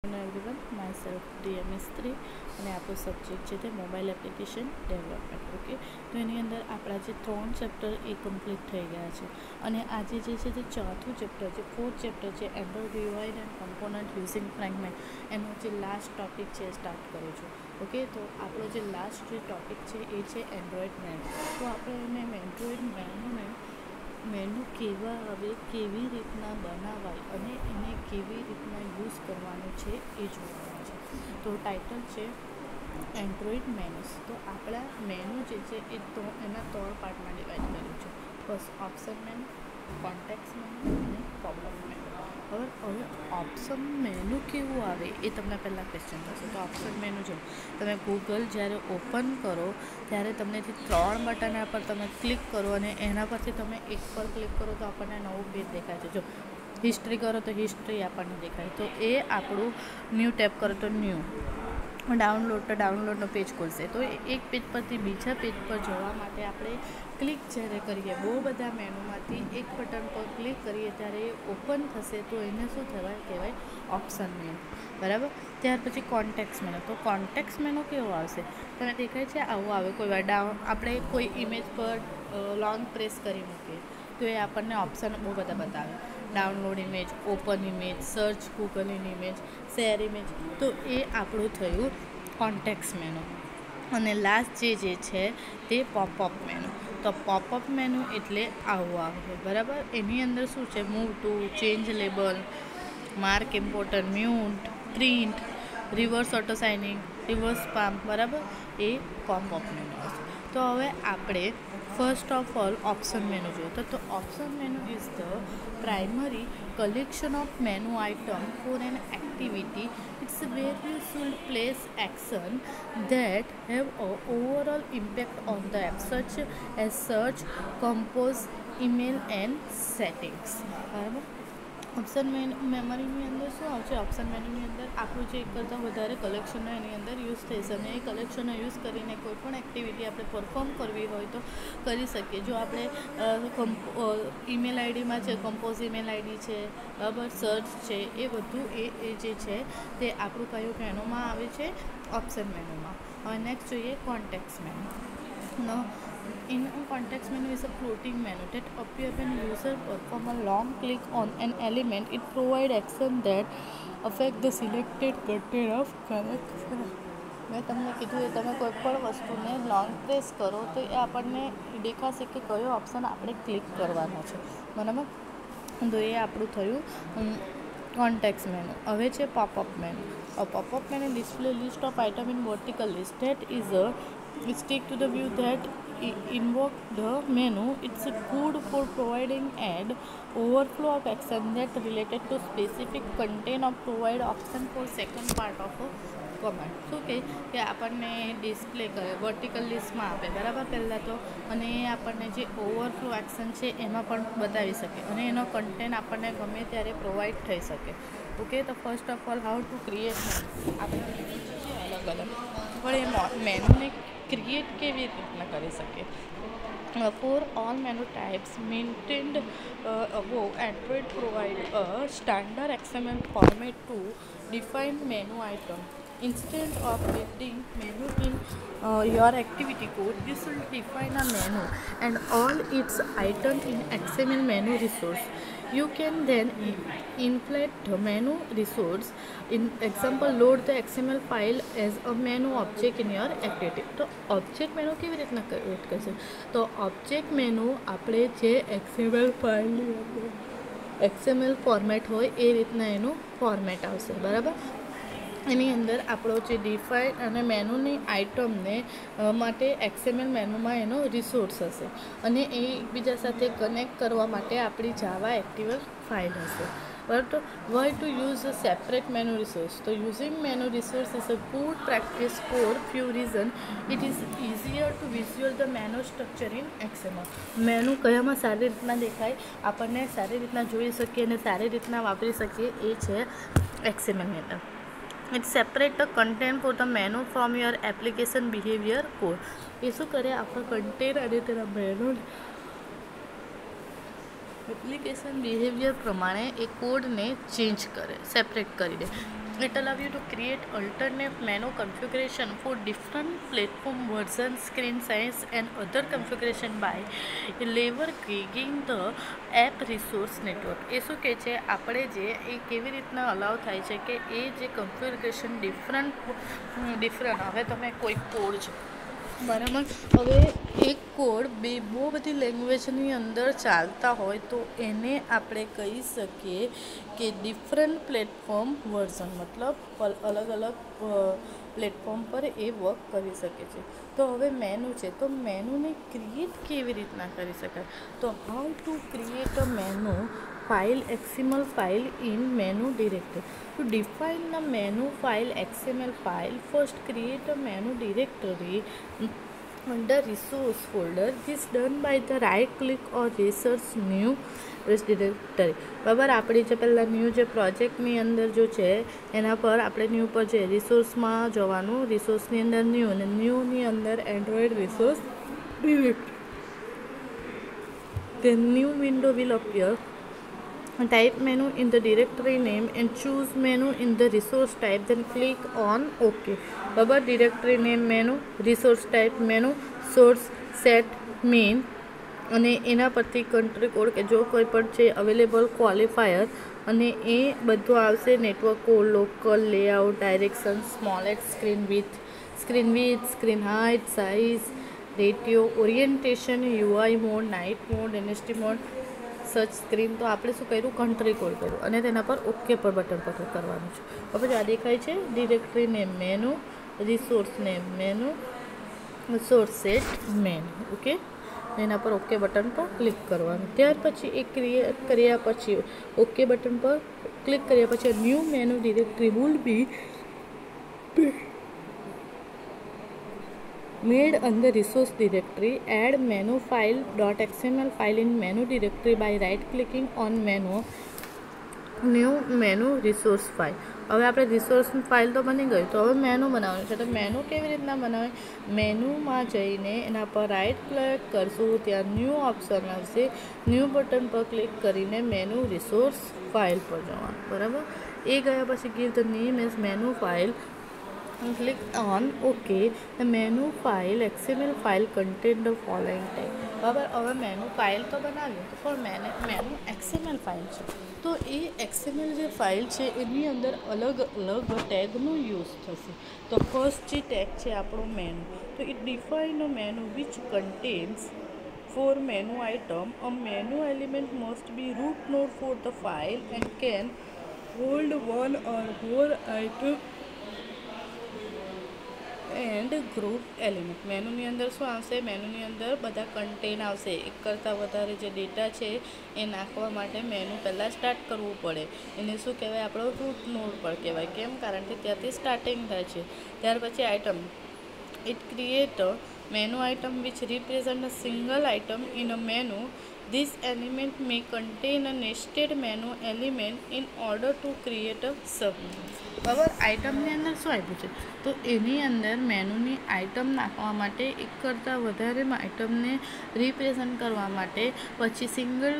Everyone my self DM મિસ્ત્રી અને આપણો subject છે તે મોબાઈલ એપ્લિકેશન ડેવલપમેન્ટ. ઓકે, તો એની અંદર આપણા જે 3 ચેપ્ટર એ કમ્પ્લીટ થઈ ગયા છે અને આજે જે છે તે ચોથું ચેપ્ટર છે, ફોર્થ ચેપ્ટર છે Android UI and component using fragment. એનો જે લાસ્ટ ટોપિક છે એ સ્ટાર્ટ કરું છું. ઓકે, તો આપણો જે લાસ્ટ જે ટોપિક છે એ છે એન્ડ્રોઇડ મેનુ. તો આપણે એને એન્ડ્રોઇડ મેનુ કેવા આવે, કેવી રીતના બનાવાય અને એને કેવી રીતના યુઝ કરવાનું છે એ જોવાનું છે. તો ટાઇટલ છે એન્ડ્રોઇડ મેનુસ. તો આપણા મેનુ જે છે એ તો એના 3 પાર્ટમાં ડિવાઈડ કર્યું છે. First option menu, context menu અને પોપઅપ મેનુ. હવે ઓપ્શન મેનુ કેવું આવે એ તમને પહેલાં ક્વેશ્ચન થશે. તો ઓપ્શન મેનુ જો તમે ગૂગલ જ્યારે ઓપન કરો ત્યારે તમને જે 3 બટન પર તમે ક્લિક કરો અને એના પરથી તમે એક પર ક્લિક કરો તો આપણને નવું પેજ દેખાય છે. જો હિસ્ટ્રી કરો તો હિસ્ટ્રી આપણને દેખાય, તો એ આપણું ન્યૂ ટેપ કરો તો ન્યૂ, ડાઉનલોડનો પેજ ખોલશે. તો એક પેજ પરથી બીજા પેજ પર જવા માટે આપણે ક્લિક જ્યારે કરીએ, બહુ બધા મેનુમાંથી એક બટન પર ક્લિક કરીએ ત્યારે એ ઓપન થશે. તો એને શું કહેવાય ઓપ્શન મેનુ, બરાબર. ત્યાર પછી કોન્ટેક્સ્ટ મેનુ. તો કોન્ટેક્સ્ટ મેનુ કેવો આવશે તમને દેખાય છે આવું આવે. કોઈ વાર આપણે કોઈ ઇમેજ પર લોંગ પ્રેસ કરી મૂકીએ તો એ આપણને ઓપ્શન બહુ બધા બતાવે. Download image, open image, search Google in image, share image. તો એ આપણું થયું કોન્ટેક્સ્ટ મેનુ. અને લાસ્ટ જે છે તે પોપઅપ મેનુ. તો પોપઅપ મેનુ એટલે આવું આવે, બરાબર. એની અંદર શું છે, move to, change label, mark important, mute, print, reverse auto signing, reverse spam, બરાબર. એ પોપઅપ મેનુ હશે. તો હવે આપણે first of all option menu જોઈએ. તો option menu is the primary collection of menu item for an activity. It's where you should place action that have a overall impact on the app, such as search, compose, email and settings. બરાબર. Option મેમરીની અંદર શું આવશે? Option મેનુની અંદર આપણું જે એક કરતાં વધારે કલેક્શનો એની અંદર યુઝ થઈ શકે. અને એ કલેક્શનો યુઝ કરીને કોઈ પણ એક્ટિવિટી આપણે પરફોર્મ કરવી હોય તો કરી શકીએ. જો આપણે ઈમેલ આઈડીમાં છે, કમ્પોઝ ઈમેલ આઈડી છે, બરાબર, સર્ચ છે, એ બધું એ જે છે તે આપણું કયું મેનુમાં આવે છે? ઓપ્શન મેનુમાં. હવે નેક્સ્ટ જોઈએ context menu. In a context menu is a floating menu that appears when user perform a long click on an element. It provides action that affect the selected content of correct. મેં તમને કીધું એ તમે કોઈ પણ વસ્તુને long press કરો તો એ આપણને દેખાશે કે કયો ઓપ્શન આપણે ક્લિક કરવાનો છે, બરાબર. તો એ આપણું થયું કોન્ટેક્સ્ટ મેનુ. હવે છે popup menu. Popup menu display list of item in vertical list. That is stick to the view that invoke the menu. It's good for providing an overflow of action that related to specific content or provide option for second part of a command. શું કે આપણને display કરે, vertical લિસ્ટમાં આપે, બરાબર, પહેલાં તો. અને એ આપણને જે ઓવરફ્લો એક્શન છે એમાં પણ બતાવી શકે અને એનો કન્ટેન્ટ આપણને ગમે ત્યારે પ્રોવાઈડ થઈ શકે. ઓકે, તો first of all how to create menu. આપણે અલગ અલગ પણ એ મેનુને ક્રિએટ કેવી રીતના કરી શકીએ? For all menu types maintained above, Android provide a standard XML format to define menu item. Instead of building menu in your activity code, you should define a menu and all its items in XML menu resource. You can then inflate the menu resource. In example, load the XML file as a menu object in your activity. તો object menu કેવી રીતના create કરશે? તો object menu આપણે જે XML format હોય એ રીતના એનું ફોર્મેટ આવશે, બરાબર. એની અંદર આપણો જે ડિફાઇન અને મેનુની આઇટમને માટે XML મેનુમાં એનો રિસોર્સ હશે અને એ એકબીજા સાથે કનેક્ટ કરવા માટે આપણી જાવા એક્ટિવલ ફાઇલ હશે, બરાબર. તો why to use a separate menu resource? તો using menu resource is a good practice for few reason. It is easier to visual the menu structure in XML. Menu કયામાં સારી રીતના દેખાય, આપણને સારી રીતના જોઈ શકીએ અને સારી રીતના વાપરી શકીએ એ છે XML menu. It separate the content for the menu from your application behavior code. એ શું કરે? આપણો કન્ટેન્ટ અને તેના મેનુ એપ્લિકેશન બિહેવિયર પ્રમાણે એ કોડને ચેન્જ કરે, સેપરેટ કરી દે. It allows you to create alternate menu configuration for different platform versions, screen size and other configuration by leveraging the app resource network. એ શું કહે છે, આપણે જે એ કેવી રીતના અલાઉ થાય છે કે એ જે કન્ફિગરેશન ડિફરન્ટ હવે તમે કોઈ કોડ છે બરાબર, હવે એક કોડ બહુ બધી લેંગ્વેજની અંદર ચાલતા હોય તો એને આપણે કહી શકીએ કે ડિફરન્ટ પ્લેટફોર્મ વર્ઝન, મતલબ અલગ અલગ પ્લેટફોર્મ પર એ વર્ક કરી શકે છે. તો હવે મેનુ છે, તો મેનુને ક્રિએટ કેવી રીતના કરી શકાય, તો how to create a menu file XML file in menu directory. To define the menu file XML file, first create a menu directory under resource folder. This done by the right click or research new directory. બરાબર, આપણી જે પહેલાં new જે પ્રોજેક્ટની અંદર જો છે એના પર આપણે ન્યૂ પર છે રિસોર્સમાં જવાનું, રિસોર્સની અંદર ન્યૂ અને ન્યૂની અંદર Android resource directory. The new window will appear. Type menu in the directory name and choose menu in the resource type, then click on OK. બરાબર, directory name menu, resource type menu, source set main અને એના પરથી country code કે જો કોઈ પણ છે available qualifier અને એ બધું આવશે, network code, local, layout, direction, small x, screen with, screen height, size, ratio, orientation, UI mode, night mode, NST mode, search screen. તો આપણે શું કર્યું, કન્ટ્રી કોડ કર્યું અને તેના પર ઓકે પર બટન પર કરવાનું છે. હવે આ દેખાય છે directory name menu, resource name menu, source set menu. Okay, એના પર ઓકે બટન પર ક્લિક કરવાનું. ત્યાર પછી એ ક્રિએટ કર્યા પછી ઓકે બટન પર ક્લિક કર્યા પછી new menu directory would be made under resource directory. Add menu file .xml file in menu directory by right clicking on menu, new menu resource file. હવે આપણે રિસોર્સ ફાઇલ તો બની ગઈ, તો હવે મેનુ બનાવવાનું છે. તો મેનુ કેવી રીતના બનાવે, મેનુમાં જઈને એના પર રાઇટ ક્લિક કરશું, ત્યાં ન્યૂ ઓપ્શન આવશે, ન્યૂ બટન પર ક્લિક કરીને મેનુ રિસોર્સ ફાઇલ પર જવાનું. બરાબર, એ ગયા પછી give the name as menu file, click on OK. The menu file XML file contain the following tag. બરાબર, હવે મેનુ ફાઇલ તો બનાવ્યું પણ મેનુ XML ફાઇલ છે, તો એ XML જે ફાઇલ છે એની અંદર અલગ અલગ ટેગનો યુઝ થશે. તો ફર્સ્ટ જે ટેગ છે આપણો મેનુ, તો it define a menu which contains for menu item. A menu element must be root node for the file and can hold one or more item and group element. મેનુની અંદર શું આવશે, મેનુની અંદર બધા content આવશે. એક કરતાં વધારે જે ડેટા છે એ નાખવા માટે મેનુ પહેલાં સ્ટાર્ટ કરવું પડે. એને શું કહેવાય, આપણો રૂટ નોડ પર કહેવાય. કેમ, કારણ કે ત્યાંથી સ્ટાર્ટિંગ થાય છે. ત્યાર પછી item, it create a menu item which represent a single item in a menu. This element may contain a nested menu element in order to create a submenu. બરાબર, આઇટમની અંદર શું આપ્યું છે, તો એની અંદર મેનુની આઇટમ નાખવા માટે એક કરતાં વધારે આઇટમને રિપ્રેઝન્ટ કરવા માટે, પછી સિંગલ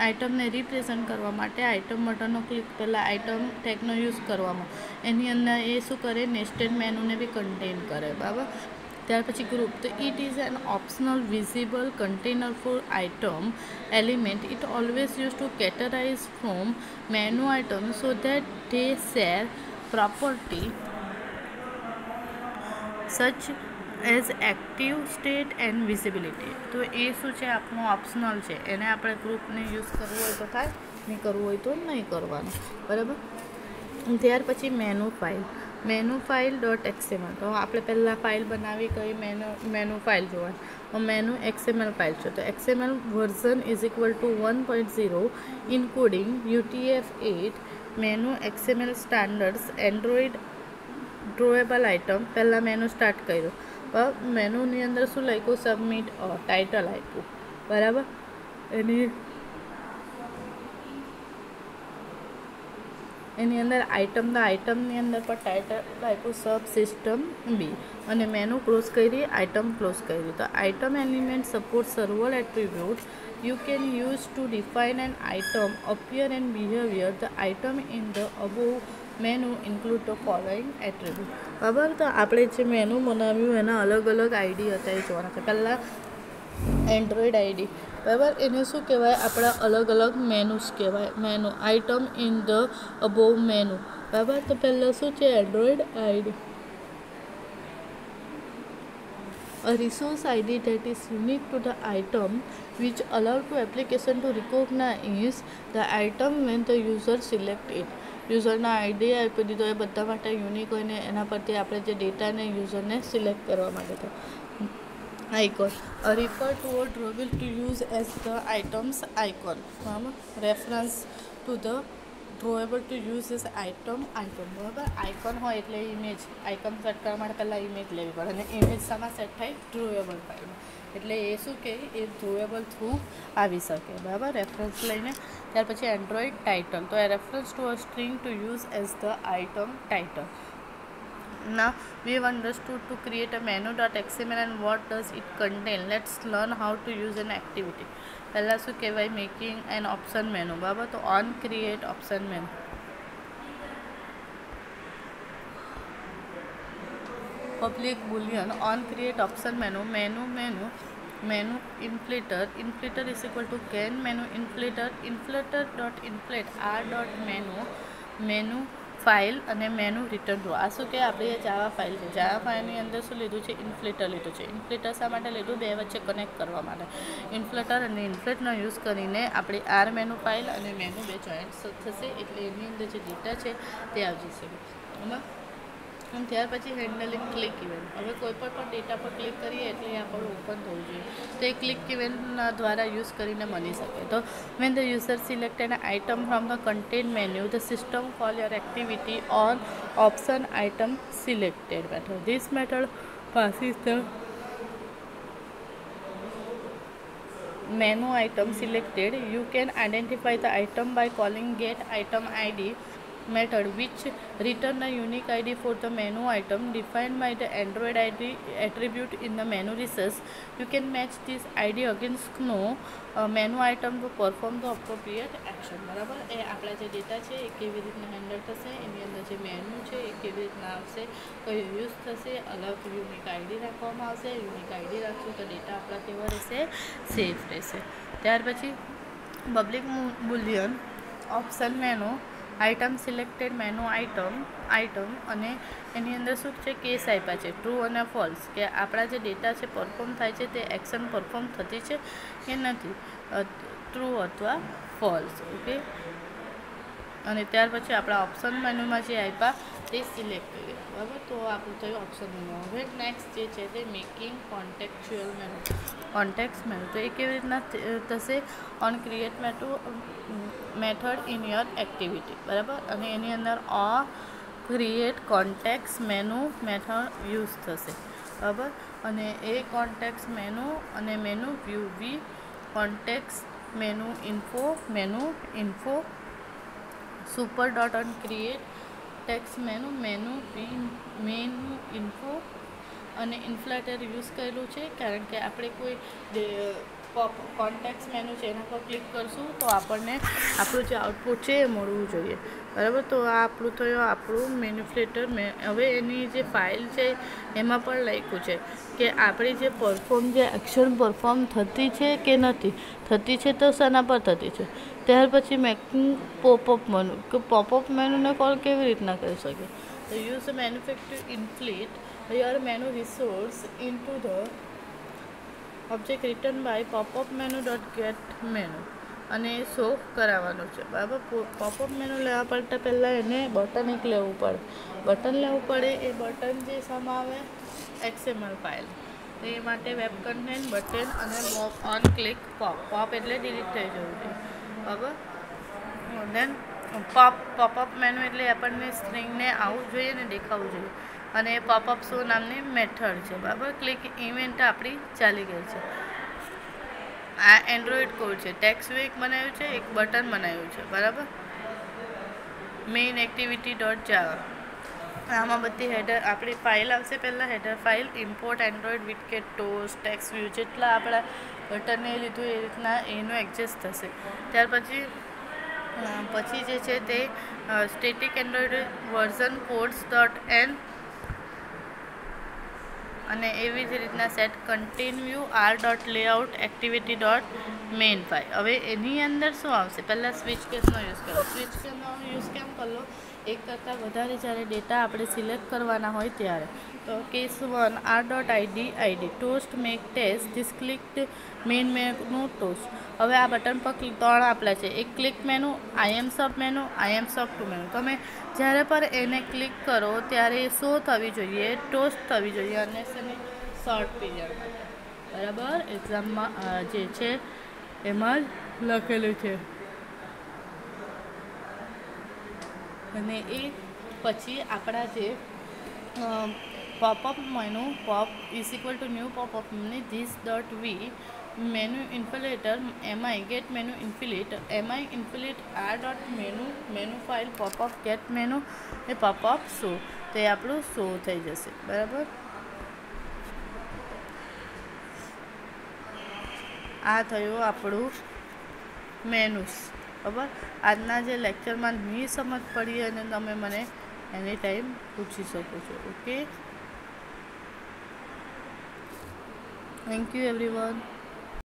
આઇટમને રિપ્રેઝન્ટ કરવા માટે આઇટમ બટનનો ક્લિક પહેલાં આઇટમ ટેગનો યુઝ કરવામાં, એની અંદર એ શું કરે, નેસ્ટેડ મેનુને બી કન્ટેન કરે. બરાબર, ત્યાર પછી ગ્રુપ, તો it is an optional visible container for item element. It always use to categorize from menu item so that they share property such as active state and visibility. તો એ શું છે, આપણું optional છે, એને આપણે ગ્રુપને યુઝ કરવું હોય તો થાય, નહીં કરવું હોય તો નહીં કરવાનું. બરાબર, ત્યાર પછી મેનુ ફાઇલ .xml. તો આપણે પહેલાં ફાઇલ બનાવી કઈ મેનુ ફાઇલ જોવાની, મેનુ XML ફાઇલ છે. તો XML version is equal to 1.0 including UTF-8 menu XML standards Android drawable item. પહેલાં મેનુ સ્ટાર્ટ કર્યું, પણ મેનુની અંદર શું લખ્યું, સબમિટ ટાઇટલ આપ્યું. બરાબર, એની અંદર આઇટમની અંદર પણ ટાઇટલ આપ્યું સબ સિસ્ટમ બી અને મેનુ ક્લોઝ કરી, આઇટમ ક્લોઝ કરી. તો item element support server attributes you can use to define an item appear and behavior. The item in the above menu include the following attribute. બરાબર, તો આપણે જે menu બનાવ્યું એના અલગ અલગ આઈડી હતા એ જોવાના છે. પહેલાં એન્ડ્રોઈડ આઈડી, બરાબર, એને શું કહેવાય? આપણા અલગ અલગ મેનુસ કહેવાય. Menu item in the above menu. બરાબર, તો પહેલાં શું છે? Android ID. A resource ID that is unique to the item which allow to application to recognize the item when the user select it. યુઝરના ID આપી દીધો એ બધા માટે યુનિક હોય ને એના પરથી આપણે જે ડેટાને યુઝરને સિલેક્ટ કરવા માટે તો icon refer to a drawable to use as the items icon. બરાબર, reference to the drawable to use as item. બરાબર, આઇકોન હોય એટલે ઇમેજ. આઇકોન સેટ કરવા માટે પહેલાં ઇમેજ લેવી પડે અને ઇમેજ શામાં સેટ થાય? ડ્રોવેબલ ફાઇલમાં. એટલે એ શું કહે? એ ડ્રોવેબલ થ્રુ આવી શકે. બરાબર, રેફરન્સ લઈને. ત્યાર પછી એન્ડ્રોઈડ ટાઇટલ, તો એ reference to a string to use as the item title. Now we have understood to create a menu.xml and what does it contain. Let's learn how to use an activity. પહેલાં શું કહેવાય? Making an option menu. બરાબર, તો on create option menu. Public boolean on create option menu. Menu inflater is equal to can menu inflator inflator.inflate r.menu file અને menu return રો. આ શું કે આપણી એ જાવા ફાઇલ છે. જાવા ફાઇલની અંદર શું લીધું છે? ઇન્ફ્લેટર લીધું છે. ઇન્ફ્લેટર શા માટે લીધું? બે વચ્ચે કનેક્ટ કરવા માટે. ઇન્ફ્લેટર અને ઇન્ફ્લેટનો યુઝ કરીને આપણી આર મેનુ ફાઇલ અને મેનુ બે જોઈન્ટ થશે એટલે એની અંદર જે ડેટા છે તે આવી જશે. બરાબર, અને ત્યાર પછી હેન્ડલિંગ ક્લિક ઇવેન્ટ. હવે કોઈ પણ ડેટા પર ક્લિક કરીએ એટલે એ આપણું ઓપન થવું જોઈએ. તો એ ક્લિક ઇવેન્ટના દ્વારા યુઝ કરીને બની શકે. તો when the user select an item from the content menu, the system call your activity on option item selected method. This method passes the menu item selected. You can identify the item by calling get item id method which return a unique id for the menu item defined by the Android id attribute in the menu resource. You can match this id against no menu item to perform the appropriate action. બરાબર, એ આપણા જે data છે એ કેવી રીતના handle થશે, એની અંદર જે menu છે એ કેવી રીતના આવશે, કયો યુઝ થશે, અલગ યુનિક આઈડી રાખવામાં આવશે. યુનિક આઈડી રાખશું તો ડેટા આપણા કેવો રહેશે? સેફ રહેશે. ત્યાર પછી public Boolean option menu item selected menu item અને એની અંદર શું છે? કેસ આપ્યા છે ટ્રુ અને ફોલ્સ, કે આપણા જે ડેટા છે પરફોર્મ થાય છે તે એક્શન પરફોર્મ થતી છે કે નથી, ટ્રુ અથવા ફોલ્સ. ઓકે, અને ત્યાર પછી આપણા ઓપ્શન મેનુમાં જે આપ્યા તે સિલેક્ટ કરીએ. બરાબર, તો આપણું થયું ઓપ્શન મેનુ. હવે નેક્સ્ટ જે છે તે making contextual menu. Context menu તો એ કેવી રીતના થશે? On create method in your activity. બરાબર, અને એની અંદર create context menu method use થશે. બરાબર, અને એ કોન્ટેક્ટ મેનુ અને menu view we context menu info super dot on create text menu info અને ઇન્ફ્લેટર યુઝ કરેલું છે કારણ કે આપણે કોઈ કોન્ટેક્ટ મેનુ છે એના પર ક્લિક કરશું તો આપણને આપણું જે આઉટપુટ છે એ મળવું જોઈએ. બરાબર, તો આ આપણું થયું આપણું મેન્યુપ્લેટર. હવે એની જે ફાઇલ છે એમાં પણ લખ્યું છે કે આપણી જે જે એક્શન પરફોર્મ થતી છે કે નથી થતી છે, તો શાના પર થતી છે. ત્યાર પછી મેકિંગ પોપઅપ મેનુ, કે પોપઅપ મેનુને કોલ કેવી રીતના કરી શકીએ? તો use manufacture inflate your menu resource into the object return by popup menu dot get menu અને એ શો કરાવવાનું છે. બરાબર, પોપઅપ મેનુ લેવા પડતા પહેલાં એને બટન એક લેવું પડે. એ બટન જે શામાં આવે? XML file. તો એ માટે વેબ કન્ટેન્ટ બટન અને ઓન ક્લિક પોપ એટલે ડિલીટ થઈ જવું જોઈએ. બરાબર, દેન પોપઅપ મેનુ એટલે આપણને સ્ટ્રિંગને આવવું જોઈએ ને દેખાવું જોઈએ. અને એ પોપઅપ શો નામની મેથડ છે. બરાબર, ક્લિક ઇવેન્ટ આપણી ચાલી ગઈ છે. આ એન્ડ્રોઈડ કોડ છે. ટેક્સ્ટ એક બનાવ્યું છે, એક બટન બનાવ્યું છે. બરાબર, મેઇન એક્ટિવિટી ડોટ જાવા. આમાં બધી હેડર આપણી ફાઇલ આવશે. પહેલાં header file import Android widget toast text view જેટલા આપણા બટનને લીધું એ રીતના એનું એડજસ્ટ થશે. ત્યાર પછી પછી જે છે તે સ્ટેટિક એન્ડ્રોઇડ વર્ઝન કોડ્સ.n અને એવી જ રીતના set continue r.layout activity.main file. હવે એની અંદર શું આવશે? પહેલાં સ્વિચ કેસનો યુઝ કરો. સ્વિચ કેસનો યુઝ કેમ કરલો? એક કરતાં વધારે જ્યારે ડેટા આપણે સિલેક્ટ કરવાના હોય ત્યારે. તો case 1 r.id toast make text this clicked main menu toast. હવે આ બટન પર 3 આપેલા છે. એક click menu, item sub menu, item sub two menu. તમે જ્યારે પર એને ક્લિક કરો ત્યારે શો થવી જોઈએ, ટોસ્ટ થવી જોઈએ અને શોર્ટ પીરિયડ માટે. બરાબર, એક્ઝામમાં જે છે એમાં જ લખેલું છે. અને એ પછી આપણા જે popup menu pop = new popup menu this v menu inflater MI get menu inflate MI inflate r menu file popup get menu એ પોપઅપ શો. તો એ આપણું શો થઈ જશે. બરાબર, આ થયું આપણું મેનુસ. બરાબર, આજના જે લેક્ચરમાં નહીં સમજ પડી અને તમે મને એની ટાઈમ પૂછી શકો છો. Okay, thank you everyone.